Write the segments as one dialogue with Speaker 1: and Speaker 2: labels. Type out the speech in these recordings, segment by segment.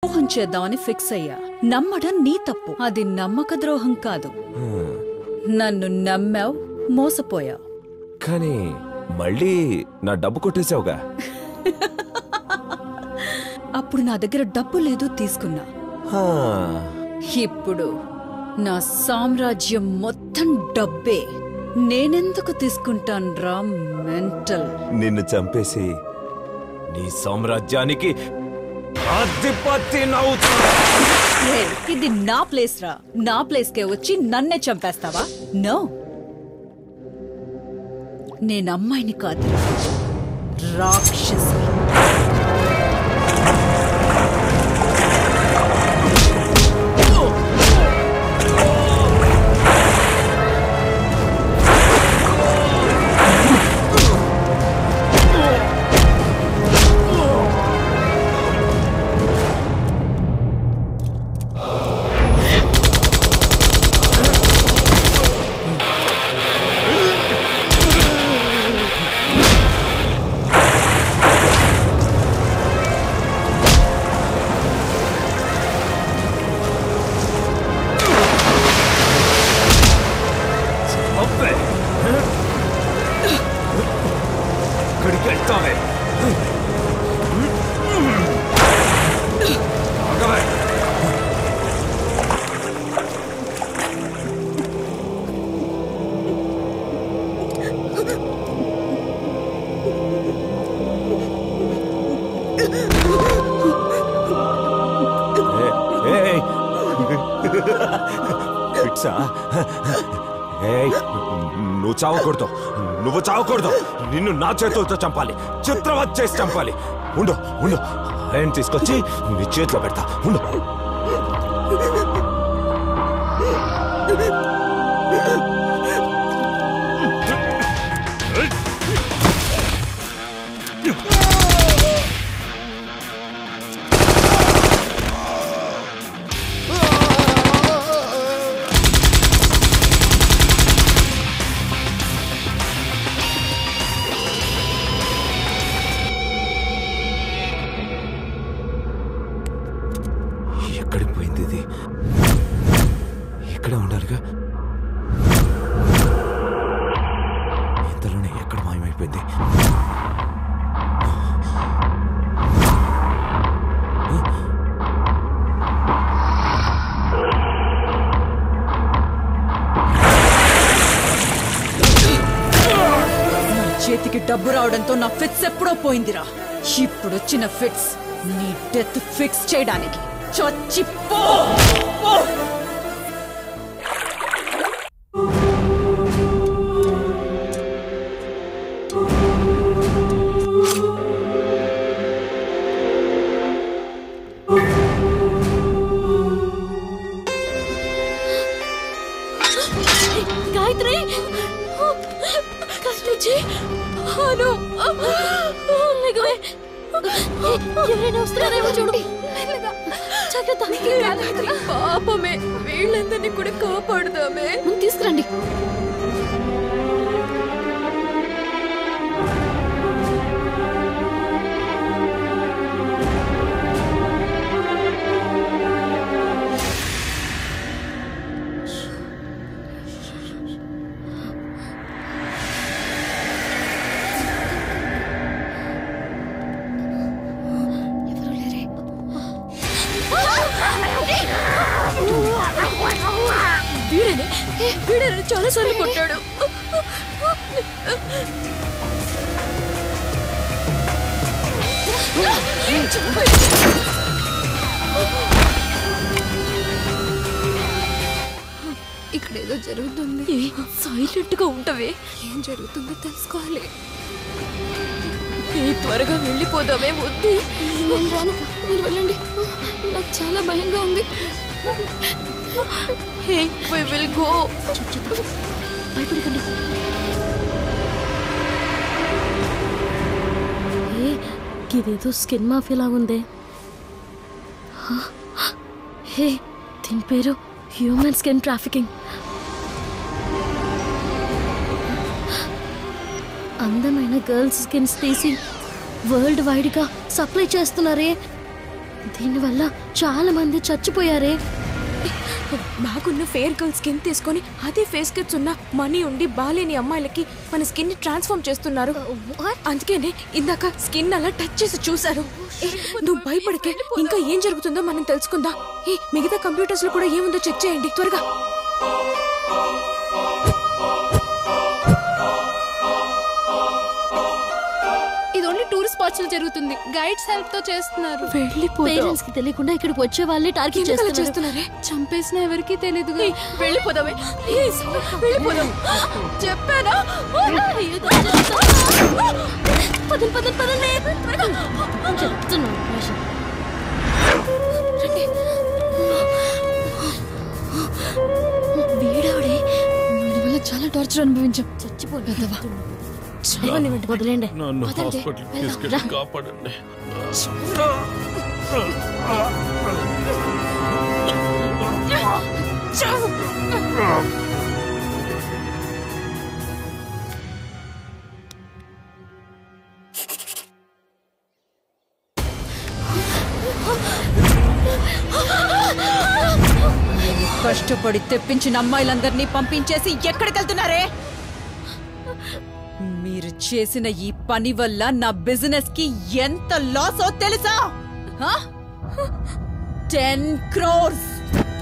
Speaker 1: ద్రోహం చేద్దామని ఫిక్స్ అయ్యా. నమ్మడం నీ తప్పు, అది నమ్మక ద్రోహం కాదు. నన్ను నమ్మావు, మోసపోయావు.
Speaker 2: కానీ మళ్ళీ నా డబ్బు కొట్టేసావుగా.
Speaker 1: అప్పుడు నా దగ్గర డబ్బు లేదు, తీసుకున్నా. ఇప్పుడు నా సామ్రాజ్యం మొత్తం డబ్బే. నేనెందుకు తీసుకుంటాన్రా మెంటల్?
Speaker 2: నిన్ను చంపేసి నీ సామ్రాజ్యానికి
Speaker 1: ఇది నా ప్లేస్ రా. నా ప్లేస్ కే వచ్చి నన్నే చంపేస్తావా? నో, నేను అమ్మాయిని కాదు, రాక్షసి.
Speaker 2: నువ్వు చావకూడదు, నువ్వు చావకూడదు. నిన్ను నా చేతులతో చంపాలి, చిత్రవత్ చేసి చంపాలి. ఉండు ఉండు, ఆయన తీసుకొచ్చి నీ చేతిలో పెడతా. ఉండు. ఎక్కడికి పోయింది ఇది? ఇక్కడే ఉండాలిగా. ఇంతలోనే ఎక్కడ మాయమైపోయింది?
Speaker 1: నా చేతికి డబ్బు రావడంతో నా ఫిట్స్ ఎప్పుడో పోయిందిరా. ఇప్పుడు వచ్చిన ఫిట్స్ నీ డెత్ ఫిక్స్ చేయడానికి. చచ్చిపో.
Speaker 3: గాయత్రి, ఎవరైనా వస్తున్నారేమో చూడు.
Speaker 4: పాపమే, వీళ్ళందరినీ కూడా కాపాడుదామే.
Speaker 3: తీసుకురండి.
Speaker 4: వీడని చాలా సార్లు కొట్టాడు. ఇక్కడ ఏదో జరుగుతుంది. సైలెంట్ గా ఉంటావే, ఏం జరుగుతుందో తెలుసుకోవాలి. త్వరగా వెళ్ళిపోదామే. వద్దు,
Speaker 3: నేను రాను, మీరు వెళ్ళండి. నాకు చాలా భయంగా ఉంది.
Speaker 4: Hey, we will go.
Speaker 3: భయపడకండి. ఇదేదో స్కిన్ మాఫియా లాగుందే. హే, దీని పేరు హ్యూమన్ స్కిన్ ట్రాఫికింగ్. అందమైన గర్ల్స్ స్కిన్స్ తీసి వరల్డ్ వైడ్గా సప్లై చేస్తున్నారే. దీనివల్ల చాలా మంది చచ్చిపోయారే.
Speaker 4: బాగున్న ఫెయిర్ గర్ల్ స్కిన్ తీసుకొని అదే ఫేస్ కట్స్ ఉన్న మనీ ఉండి బాలేని అమ్మాయిలకి మన స్కిన్ ని ట్రాన్స్ఫార్మ్ చేస్తున్నారు. అందుకేనే ఇందాక స్కిన్ అలా టచ్ చేసి చూసారు. నువ్వు భయపడికే, ఇంకా ఏం జరుగుతుందో మనం తెలుసుకుందాం. మిగతా కంప్యూటర్స్ లో కూడా ఏముందో చెక్ చేయండి త్వరగా.
Speaker 5: స్పాట్స్ లో జరుగుతుంది. గైడ్స్ హెల్ప్ తో చేస్తున్నారు.
Speaker 3: పేరెంట్స్ కి తెలియకుండా ఇక్కడికి వచ్చే వాళ్ళే టార్గెట్ చేస్తున్నారే.
Speaker 5: చంపేసిన ఎవరికి తెలీదు.
Speaker 4: వెళ్ళిపోదామే, వెళ్ళిపోదాం చెప్పానా.
Speaker 3: వీడావిడే
Speaker 5: వీడి వల్ల చాలా టార్చర్ అనుభవించాం.
Speaker 3: చచ్చిపోలేదవా వదిలేండి.
Speaker 2: నన్ను హాస్పిటల్ తీసుకెళ్ళి కాపాడండి.
Speaker 1: కష్టపడి తెప్పించిన అమ్మాయిలందరినీ పంపించేసి ఎక్కడికి వెళ్తున్నారే? మీరు చేసిన ఈ పని వల్ల నా బిజినెస్ కి ఎంత లాస్ తెలుసా? 10 crores.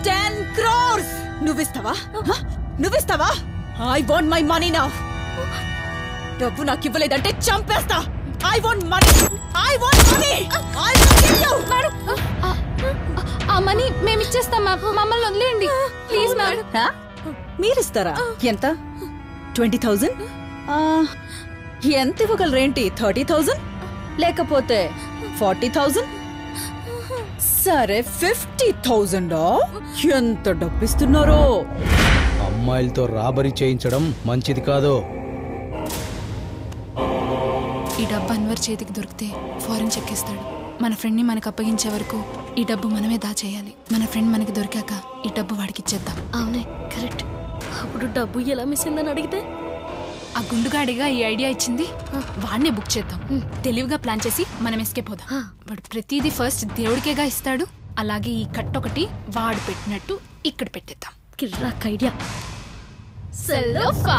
Speaker 1: 10 crores. నువ్విస్తావా? I want my money now. డబ్బు నాకు ఇవ్వలేదంటే చంపేస్తా. I want money.
Speaker 5: ఆ మనీ మేము ఇచ్చేస్తాం. మమ్మల్ని వదిలేయండి ప్లీజ్ మ్యామ్.
Speaker 1: మీరిస్తారా? ఎంత? 20,000? ఎంత ఇవ్వగలరేంటి? 30,000 లేకపోతే 40,000? సరే 50,000. ఎంత డబ్బిస్తున్నారో?
Speaker 6: అమ్మాయిలతో రాబరీ చేయించడం మంచిది కాదు.
Speaker 5: ఈ డబ్బు అన్వర్ చేతికి దొరికితే ఫారెన్ చెక్కిస్తాడు. మన ఫ్రెండ్ ని మనకు అప్పగించే వరకు ఈ డబ్బు మనమే దాచేయాలి. మన ఫ్రెండ్ మనకి దొరికాక ఈ డబ్బు వాడికి ఇచ్చేద్దాం.
Speaker 3: అవునే, కరెక్ట్. అప్పుడు డబ్బు ఎలా మిస్ అయిందని అడిగితే
Speaker 5: ఆ గుండుగాడిగా ఈ ఐడియా ఇచ్చింది. వాడినే బుక్ చేద్దాం. తెలివిగా ప్లాన్ చేసి మనం ఎస్కేప్ అవుదాం. వాడు ప్రతిదీ ఫస్ట్ దేవుడికేగా ఇస్తాడు. అలాగే ఈ కట్టొకటి వాడు పెట్టినట్టు ఇక్కడ పెట్టేద్దాం.
Speaker 3: కిర్రాక్ ఐడియా.
Speaker 5: సెల్లోఫా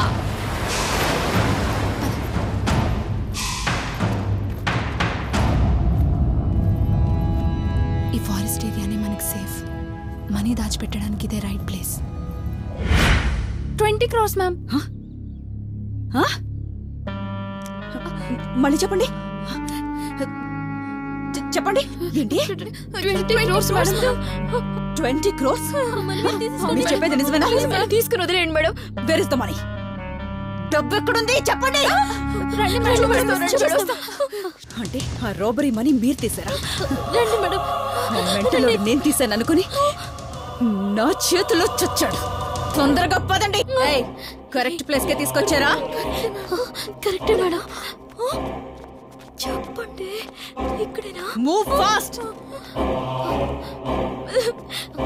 Speaker 5: ఈ ఫారెస్ట్ ఏరియానే మనకి సేఫ్. మనీ దాచిపెట్టడానికి ఇదే రైట్ ప్లేస్. 20 crores ma'am.
Speaker 1: మళ్ళీ చెప్పండి. ఏంటి?
Speaker 5: 20 crores మేడం.
Speaker 1: 20 crores? మీరు చెప్పేది నిజమేనా?
Speaker 4: తీసుకుని వదిలేయండి madam.
Speaker 1: Where is the money? డబ్బు ఎక్కడుంది చెప్పండి. అంటే ఆ రాబరీ మనీ మీరు తీసారా? మెంటలో నేను తీసాను అనుకుని నా చేతిలో చచ్చాడు. తొందరగా పదండి. కరెక్ట్ ప్లేస్ కే తీసుకొచ్చారా?
Speaker 3: కరెక్టే మేడం. చెప్పండి, ఇక్కడేనా?
Speaker 1: Move fast.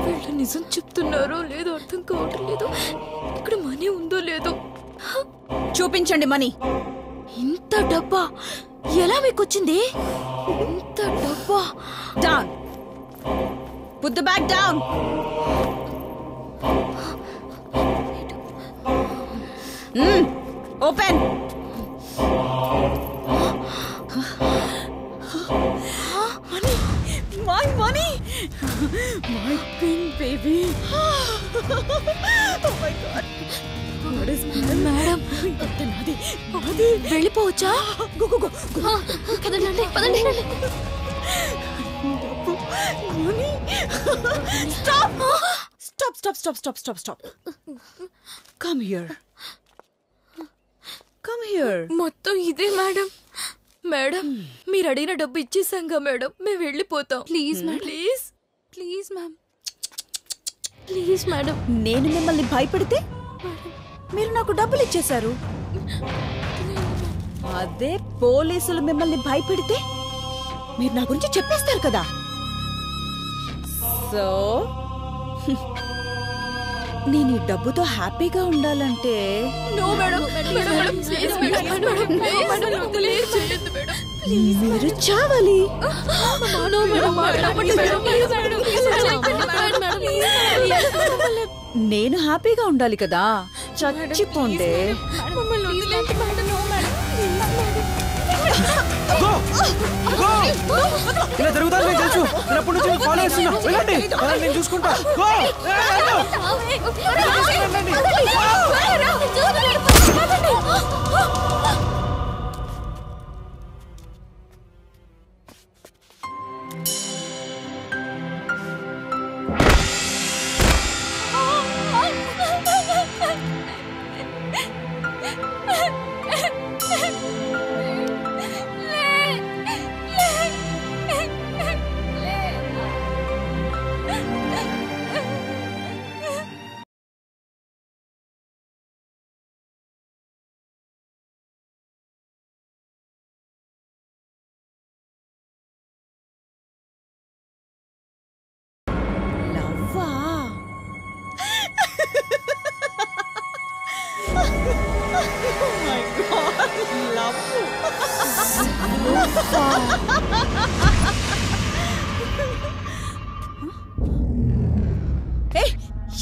Speaker 4: వీళ్ళు నిజం చెప్తున్నారో లేదో అర్థం కావటం లేదు. ఇక్కడ మనీ ఉందో లేదో.
Speaker 1: చూపించండి మనీ.
Speaker 4: ఇంత డబ్బా ఎలా మీకు వచ్చింది? ఇంత డబ్బా.
Speaker 1: Down. Put the bag down. Open. My money! My pin, baby! Oh my God! What is
Speaker 4: madam వెళ్ళిపోవచ్చా?
Speaker 3: పదండి పదండి.
Speaker 1: Money! Stop! Come here.
Speaker 4: మొత్తం ఇదే మేడం. మేడం మీరు అడిగిన డబ్బు ఇచ్చేసాంగా మేడం. మేము వెళ్ళిపోతాం.
Speaker 5: Please ma'am.
Speaker 4: Please ma'am.
Speaker 3: Please madam.
Speaker 1: నేను మిమ్మల్ని భయపెడితే మీరు నాకు డబ్బులు ఇచ్చేశారు. అదే పోలీసులు మిమ్మల్ని భయపెడితే మీరు నా గురించి చెప్పేస్తారు కదా. సో నేను ఈ డబ్బుతో హ్యాపీగా ఉండాలంటే మీరు చావాలి. నేను హ్యాపీగా ఉండాలి కదా. చచ్చిపోండే.
Speaker 6: ఇలా జరుగుతుంది నేను తెలుసు. నేను అప్పటి నుంచి ఫాలో చేస్తున్నా. వెళ్ళండి, నేను చూసుకుంటా.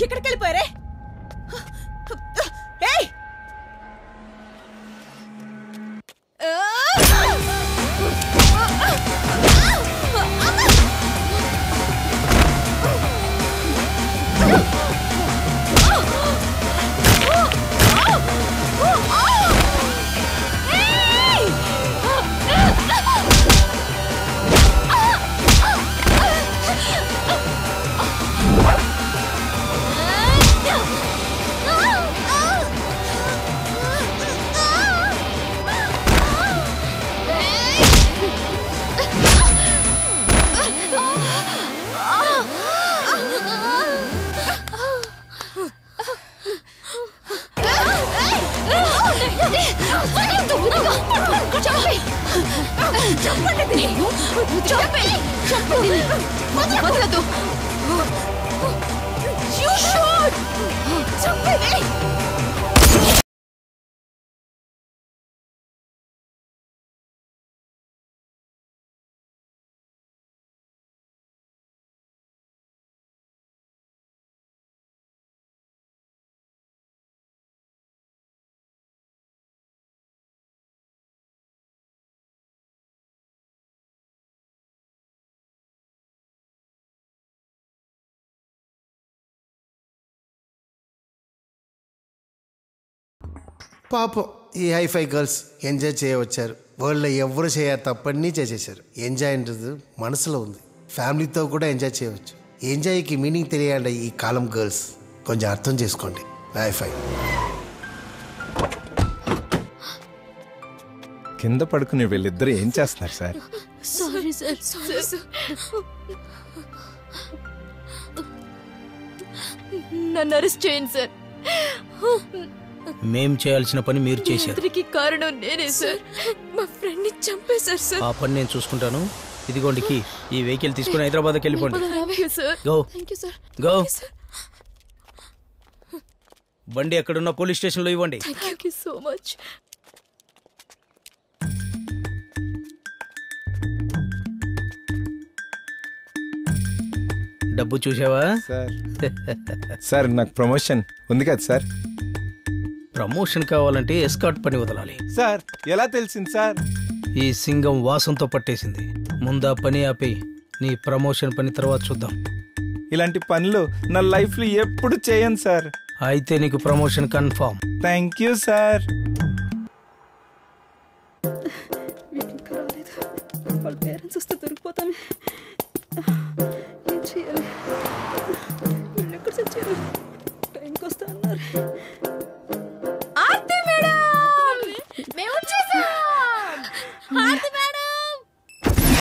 Speaker 1: ఎక్కడికి వెళ్ళిపోయారే?
Speaker 7: పాపం ఈ హైఫై గర్ల్స్ ఎంజాయ్ చేయవచ్చారు. వరల్డ్లో ఎవరు చేయరు తప్పన్నీ చేసేసారు. ఎంజాయ్ అనేది మనసులో ఉంది. ఫ్యామిలీతో కూడా ఎంజాయ్ చేయవచ్చు. ఎంజాయ్కి మీనింగ్ తెలియాలి. ఈ కాలం గర్ల్స్ కొంచెం అర్థం చేసుకోండి. హైఫై.
Speaker 2: కింద పడుకుని వీళ్ళిద్దరు ఏం చేస్తున్నారు సార్?
Speaker 3: Sorry sir. నన్ను అరెస్ట్ చేయండి సార్.
Speaker 6: మేం చేయాల్సిన పని మీరు చేశారు.
Speaker 3: అందరికీ కారణం నేనే సార్.
Speaker 4: మా ఫ్రెండ్ ని చంపేశారు సార్.
Speaker 6: ఆ పని నేను చూసుకుంటాను. ఇదిగోండి కీ. ఈ వెహికల్ తీసుకుని హైదరాబాద్కి వెళ్ళిపోండి. Go go. బండి ఎక్కడున్న పోలీస్ స్టేషన్లో ఇవ్వండి.
Speaker 3: Thank you so much.
Speaker 6: డబ్బు చూసావా
Speaker 2: సార్? సార్ నాకు ప్రమోషన్ ఉంది కదా సార్.
Speaker 6: ప్రమోషన్ కావాలంటే ఎస్కాట్ పని వదలాలి.
Speaker 2: సార్ ఎలా తెలిసింది సార్?
Speaker 6: ఈ సింగం వాసంతో పట్టేసింది. ముందా పని ఆపి నీ ప్రమోషన్ పని తర్వాత చూద్దాం.
Speaker 2: ఇలాంటి పనులు నా లైఫ్లో ఎప్పుడు చేయను సార్.
Speaker 6: అయితే నీకు promotion confirm.
Speaker 2: Thank you sir.
Speaker 1: వాళ్ళ పేరెంట్స్ వస్తే దొరికిపోతాను.